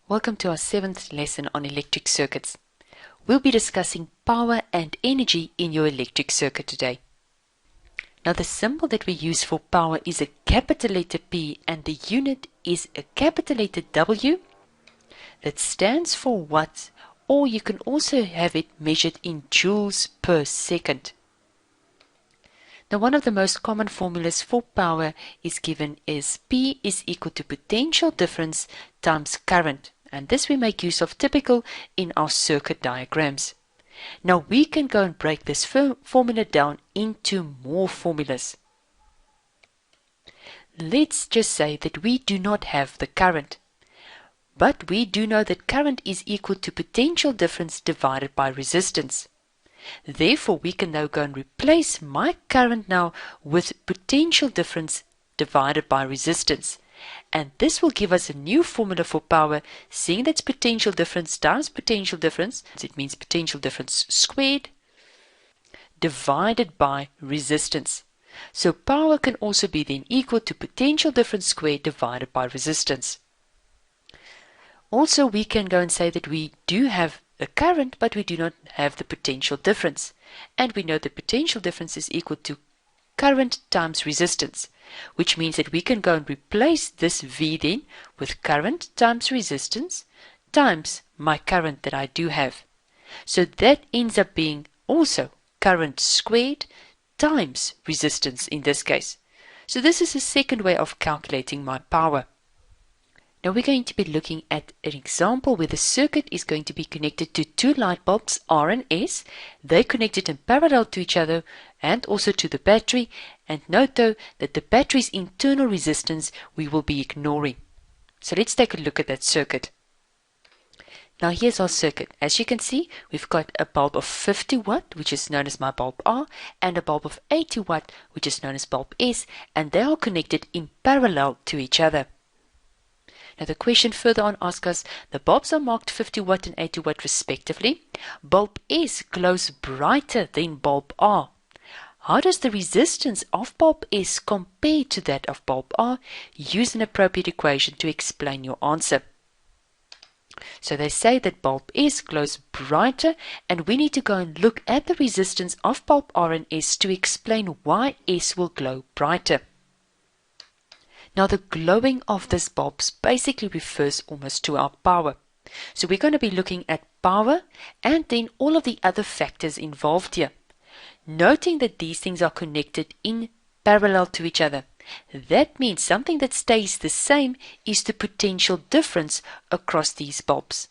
Welcome to our 7th lesson on electric circuits. We'll be discussing power and energy in your electric circuit today. Now the symbol that we use for power is a capital letter P and the unit is a capital letter W that stands for watts, or you can also have it measured in joules per second. Now one of the most common formulas for power is given is P is equal to potential difference times current, and this we make use of typical in our circuit diagrams. Now we can go and break this formula down into more formulas. Let's just say that we do not have the current, but we do know that current is equal to potential difference divided by resistance. Therefore, we can now go and replace my current now with potential difference divided by resistance. And this will give us a new formula for power, seeing that's potential difference times potential difference. It means potential difference squared divided by resistance. So power can also be then equal to potential difference squared divided by resistance. Also, we can go and say that we do have the current, but we do not have the potential difference. And we know that potential difference is equal to current times resistance, which means that we can go and replace this V then with current times resistance times my current that I do have. So that ends up being also current squared times resistance in this case. So this is a second way of calculating my power. Now we're going to be looking at an example where the circuit is going to be connected to two light bulbs R and S. They're connected in parallel to each other and also to the battery. And note though that the battery's internal resistance we will be ignoring. So let's take a look at that circuit. Now here's our circuit. As you can see, we've got a bulb of 50 watt, which is known as my bulb R, and a bulb of 80 watt, which is known as bulb S, and they are connected in parallel to each other. Now the question further on asks us, the bulbs are marked 50 watt and 80 watt respectively. Bulb S glows brighter than bulb R. How does the resistance of bulb S compare to that of bulb R? Use an appropriate equation to explain your answer. So they say that bulb S glows brighter, and we need to go and look at the resistance of bulb R and S to explain why S will glow brighter. Now the glowing of this bulb basically refers almost to our power. So we're going to be looking at power and then all of the other factors involved here. Noting that these things are connected in parallel to each other. That means something that stays the same is the potential difference across these bulbs.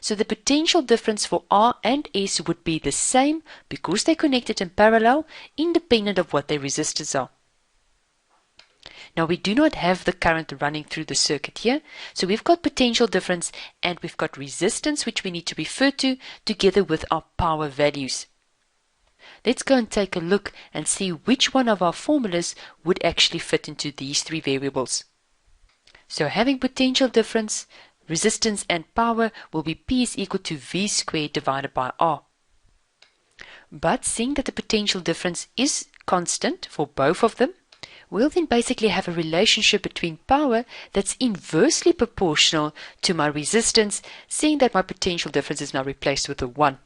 So the potential difference for R and S would be the same because they're connected in parallel, independent of what their resistors are. Now we do not have the current running through the circuit here, so we've got potential difference and we've got resistance which we need to refer to together with our power values. Let's go and take a look and see which one of our formulas would actually fit into these three variables. So having potential difference, resistance and power will be P is equal to V squared divided by R. But seeing that the potential difference is constant for both of them, we'll then basically have a relationship between power that's inversely proportional to my resistance, seeing that my potential difference is now replaced with a 1.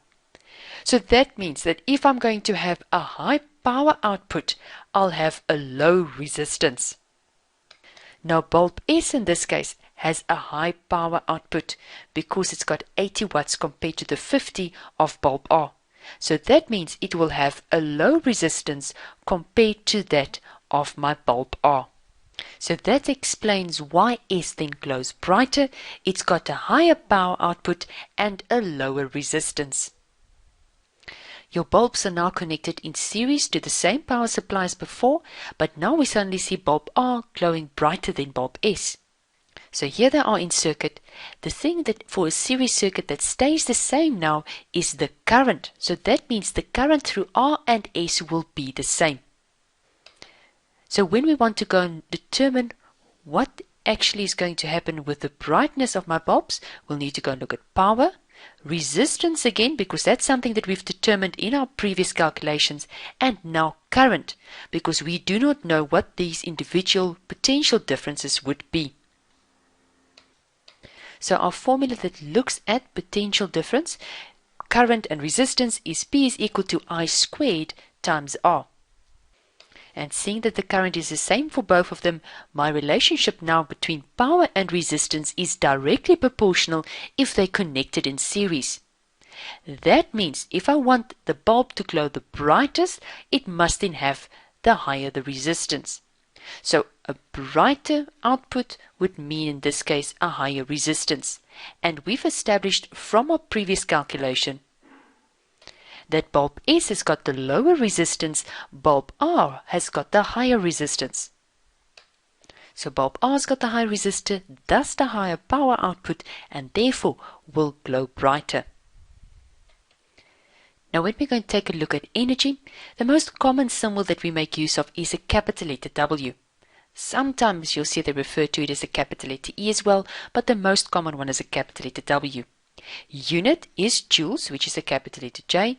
So that means that if I'm going to have a high power output, I'll have a low resistance. Now bulb S in this case has a high power output because it's got 80 watts compared to the 50 of bulb R. So that means it will have a low resistance compared to that of my bulb R. So that explains why S then glows brighter. It's got a higher power output and a lower resistance. Your bulbs are now connected in series to the same power supply as before, but now we suddenly see bulb R glowing brighter than bulb S. So here they are in circuit. The thing that for a series circuit that stays the same now is the current. So that means the current through R and S will be the same. So when we want to go and determine what actually is going to happen with the brightness of my bulbs, we'll need to go and look at power, resistance again, because that's something that we've determined in our previous calculations, and now current, because we do not know what these individual potential differences would be. So our formula that looks at potential difference, current and resistance, is P is equal to I squared times R. And seeing that the current is the same for both of them, my relationship now between power and resistance is directly proportional if they're connected in series. That means if I want the bulb to glow the brightest, it must then have the higher the resistance. So a brighter output would mean in this case a higher resistance. And we've established from our previous calculation that bulb S has got the lower resistance, bulb R has got the higher resistance. So bulb R has got the higher resistor, thus the higher power output, and therefore will glow brighter. Now when we're going to take a look at energy, the most common symbol that we make use of is a capital letter W. Sometimes you'll see they refer to it as a capital letter E as well, but the most common one is a capital letter W. Unit is joules, which is a capital letter J.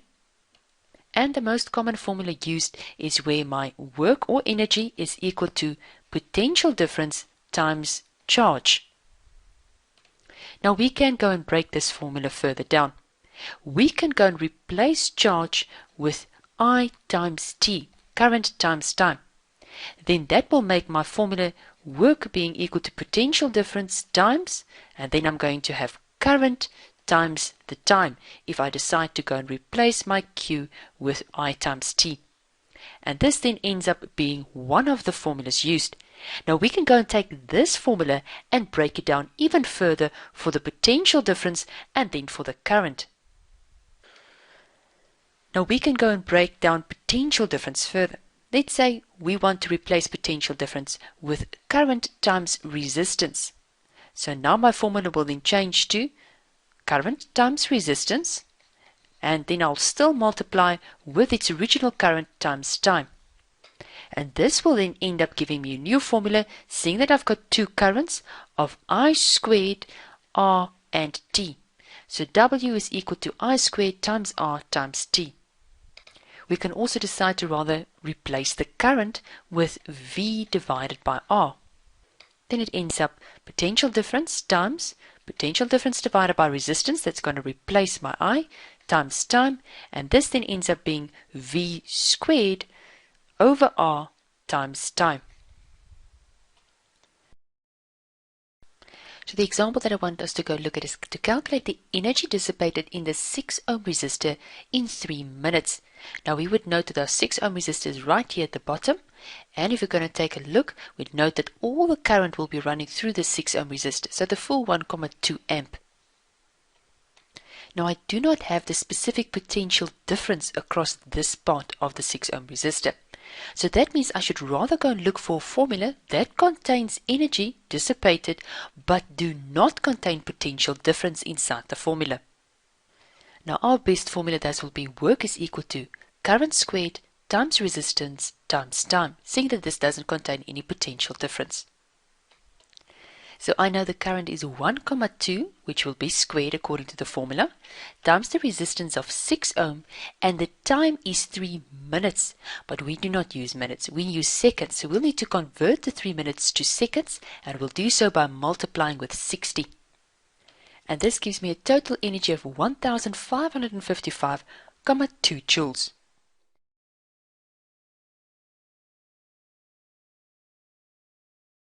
And the most common formula used is where my work or energy is equal to potential difference times charge. Now we can go and break this formula further down. We can go and replace charge with I times T, current times time. Then that will make my formula work being equal to potential difference times, and then I'm going to have current times the time if I decide to go and replace my Q with I times T. And this then ends up being one of the formulas used. Now we can go and take this formula and break it down even further for the potential difference and then for the current. Now we can go and break down potential difference further. Let's say we want to replace potential difference with current times resistance. So now my formula will then change to current times resistance, and then I'll still multiply with its original current times time. And this will then end up giving me a new formula, seeing that I've got two currents of I squared R and T. So W is equal to I squared times R times T. We can also decide to rather replace the current with V divided by R. Then it ends up potential difference times potential difference divided by resistance, that's going to replace my I, times time, and this then ends up being V squared over R times time. So the example that I want us to go look at is to calculate the energy dissipated in the 6 ohm resistor in 3 minutes. Now we would note that our 6 ohm resistor is right here at the bottom, and if we're going to take a look, we'd note that all the current will be running through the 6 ohm resistor, so the full 1,2 amp. Now I do not have the specific potential difference across this part of the 6 ohm resistor. So that means I should rather go and look for a formula that contains energy dissipated but do not contain potential difference inside the formula. Now our best formula thus will be work is equal to current squared times resistance times time, seeing that this doesn't contain any potential difference. So I know the current is 1,2, which will be squared according to the formula, times the resistance of 6 ohm, and the time is 3 minutes. But we do not use minutes, we use seconds. So we'll need to convert the 3 minutes to seconds, and we'll do so by multiplying with 60. And this gives me a total energy of 1,555,2 joules.